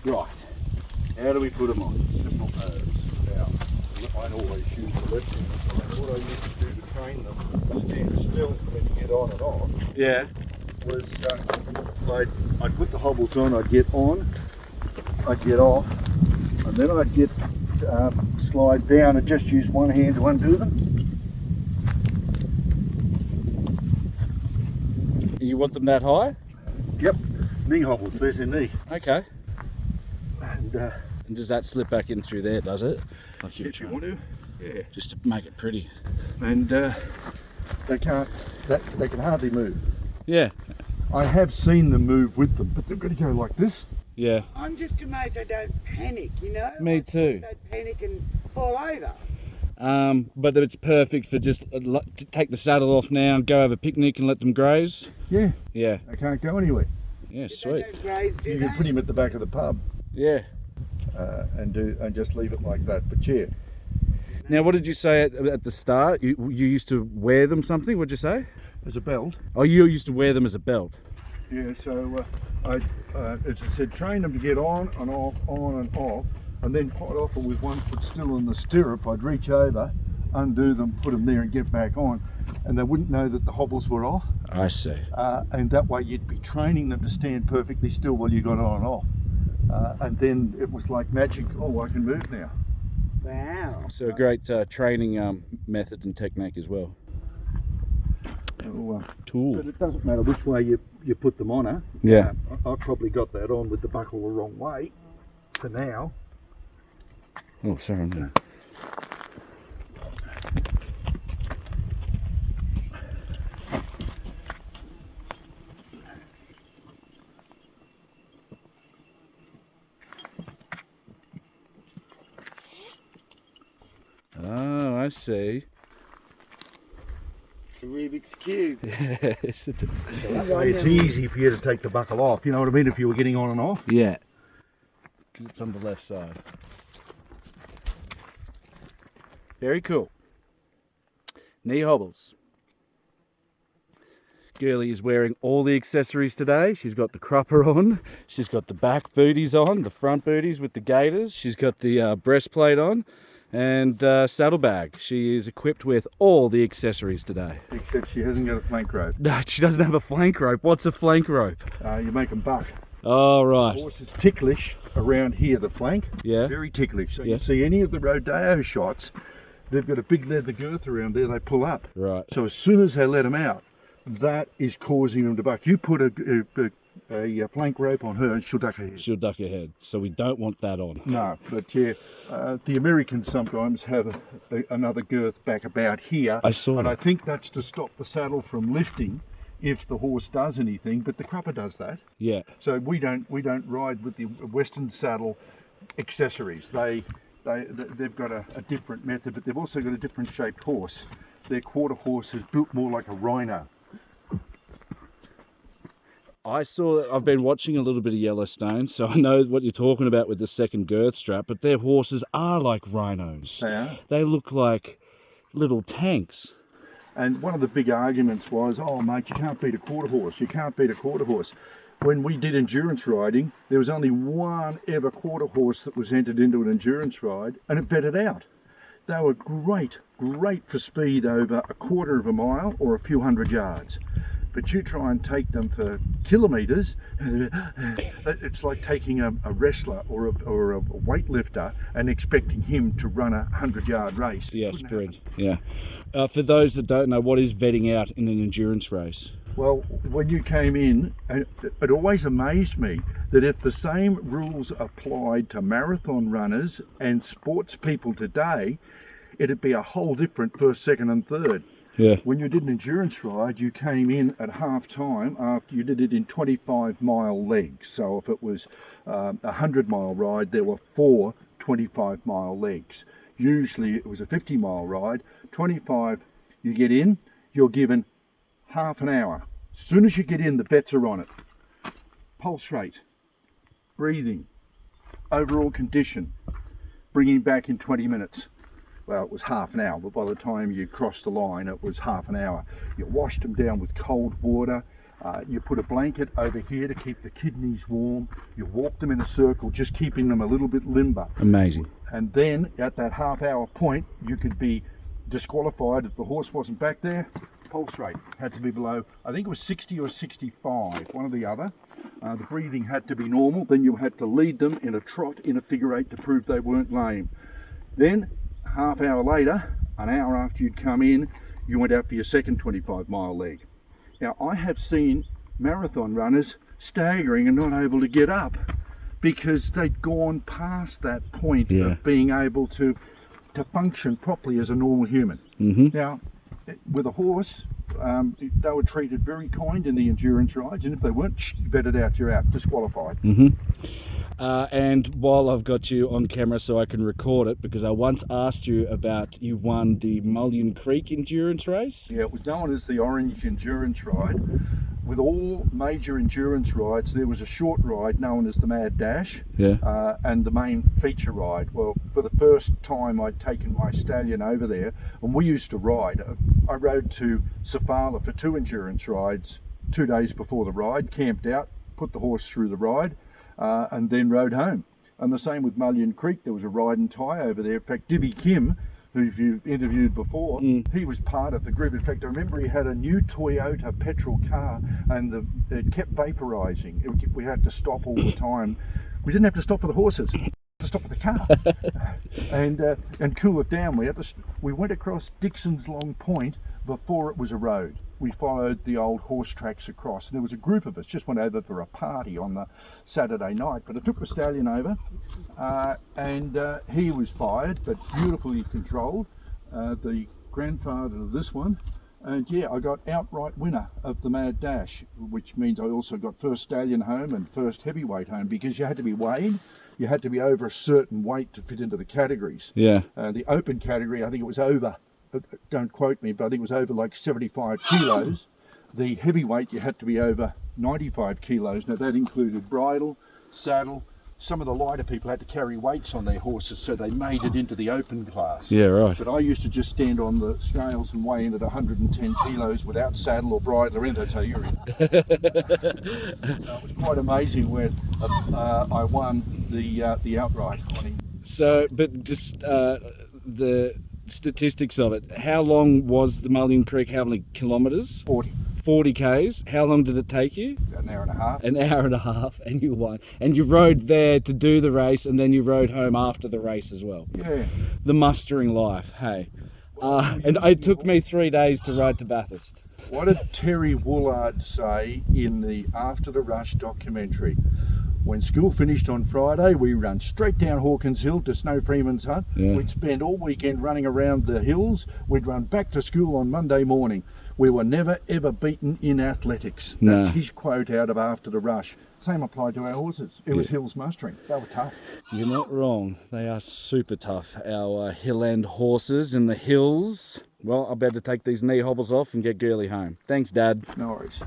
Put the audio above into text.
Right. How do we put them on? Simple as. Now, I'd always use the left hand side. What I used to do to train them to stand still when you get on and off. Yeah. Was I'd put the hobbles on, I'd get on, I'd get off, and then I'd get slide down and just use one hand to undo them. You want them that high? Yep, knee hobbles, there's their knee. Okay. And does that slip back in through there, does it? Like if you want to, yeah. Just to make it pretty. And they can hardly move. Yeah. I have seen them move with them, but they've got to go like this. Yeah. I'm just amazed I don't panic, you know? Me too. I don't panic and fall over. But it's perfect for just to take the saddle off now and go have a picnic and let them graze. Yeah. Yeah. They can't go anywhere. Yeah, If sweet. They don't graze, do You they? can put him at the back of the pub Yeah. and just leave it like that. But yeah. Now, what did you say at the start? You used to wear them something? What'd you say? As a belt. Oh, you used to wear them as a belt. Yeah, so as I said, train them to get on and off, and then quite often with one foot still in the stirrup, I'd reach over, undo them, put them there and get back on, and they wouldn't know that the hobbles were off. I see. And that way you'd be training them to stand perfectly still while you got on and off. And then it was like magic, oh, I can move now. Wow. So a great training method and technique as well. So, Tool. but it doesn't matter which way you put them on her. Yeah. I probably got that on with the buckle the wrong way for now. Oh, sorry. No. Oh, I see. It's a Rubik's Cube. Yes, it is. So that way it's easy for you to take the buckle off, you know what I mean, if you were getting on and off. Yeah. Because it's on the left side. Very cool. Knee hobbles. Girlie is wearing all the accessories today. She's got the crupper on. She's got the back booties on, the front booties with the gaiters. She's got the breastplate on and saddlebag. She is equipped with all the accessories today. Except she hasn't got a flank rope. No, she doesn't have a flank rope. What's a flank rope? You make them buck. Oh, right. The horse is ticklish around here, the flank. Yeah. Very ticklish. So Yeah. you see any of the rodeo shots, they've got a big leather girth around there, they pull up. Right. So as soon as they let them out, that is causing them to buck. You put a flank rope on her and she'll duck her head. She'll duck her head. So we don't want that on. No, but yeah, the Americans sometimes have another girth back about here. I saw and that. I think that's to stop the saddle from lifting if the horse does anything, but the crupper does that. Yeah. So we don't ride with the Western saddle accessories. They've got a different method, but they've also got a different shaped horse. Their quarter horse is built more like a rhino. I've been watching a little bit of Yellowstone, so I know what you're talking about with the second girth strap, but their horses are like rhinos. They are. They look like little tanks. And one of the big arguments was, oh mate, you can't beat a quarter horse. You can't beat a quarter horse. When we did endurance riding, there was only one ever quarter horse that was entered into an endurance ride, and it bedded out. They were great for speed over a quarter of a mile or a few hundred yards. But you try and take them for kilometres, it's like taking a wrestler or a weightlifter and expecting him to run a 100-yard race. Yeah, sprint. Yeah. For those that don't know, what is vetting out in an endurance race? Well, when you came in, it always amazed me that if the same rules applied to marathon runners and sports people today, it'd be a whole different first, second and third. Yeah. When you did an endurance ride, you came in at half time after you did it in 25-mile legs. So if it was a 100-mile ride, there were 4 25-mile legs. Usually it was a 50-mile ride. 25, you get in, you're given half an hour. As soon as you get in, the vets are on it. Pulse rate, breathing, overall condition, bringing back in 20 minutes. Well, it was half an hour, but by the time you crossed the line, it was half an hour. You washed them down with cold water, You put a blanket over here to keep the kidneys warm. You walk them in a circle, just keeping them a little bit limber. Amazing. And then at that half-hour point, you could be disqualified if the horse wasn't back there. Pulse rate had to be below, I think it was 60 or 65, one or the other. The breathing had to be normal. Then you had to lead them in a trot in a figure eight to prove they weren't lame. Then, half hour later, an hour after you'd come in, you went out for your second 25-mile leg. Now, I have seen marathon runners staggering and not able to get up because they'd gone past that point of being able to function properly as a normal human. Now, with a horse, they were treated very kind in the endurance rides, and if they weren't, vetted out, you're out, disqualified. And while I've got you on camera so I can record it, because I once asked you about, you won the Mullion Creek endurance race. Yeah, it was known as the Orange Endurance Ride. With all major endurance rides, there was a short ride known as the Mad Dash, and the main feature ride. Well, for the first time I'd taken my stallion over there, and we used to ride. I rode to Sofala for 2 endurance rides 2 days before the ride, camped out, put the horse through the ride, and then rode home. And the same with Mullion Creek. There was a ride and tie over there. In fact, Dibby Kim, who you've interviewed before, he was part of the group. In fact, I remember he had a new Toyota petrol car, and it kept vaporizing. We had to stop all the time. We didn't have to stop for the horses, to stop for the car, and cool it down. We went across Dixon's Long Point before it was a road. We followed the old horse tracks across, and there was a group of us just went over for a party on the Saturday night. But I took the stallion over, and he was fired, but beautifully controlled. The grandfather of this one, and yeah, I got outright winner of the Mad Dash, which means I also got first stallion home and first heavyweight home, because you had to be weighed. You had to be over a certain weight to fit into the categories. The open category, I think it was over, don't quote me, but I think it was over like 75 kilos. The heavyweight, you had to be over 95 kilos. Now that included bridle, saddle. Some of the lighter people had to carry weights on their horses, so they made it into the open class. But I used to just stand on the scales and weigh in at 110 kilos without saddle or bridle or anything. That's how you're in. So it was quite amazing when I won the outright on him. So, but just the statistics of it, how long was the Mullion Creek? How many kilometres? 40 k's. How long did it take you? An hour and a half. An hour and a half, and you won. And you rode there to do the race, and then you rode home after the race as well. Yeah. The mustering life, hey. And it took me 3 days to ride to Bathurst. What did Terry Woolard say in the After the Rush documentary? When school finished on Friday, we ran straight down Hawkins Hill to Snow Freeman's hut. We'd spend all weekend running around the hills. We'd run back to school on Monday morning. We were never ever beaten in athletics. That's his quote out of After the Rush. Same applied to our horses. It was hills mustering. They were tough. You're not wrong. They are super tough. Our hill end horses in the hills. Well, I better take these knee hobbles off and get Girly home. Thanks, Dad. No worries.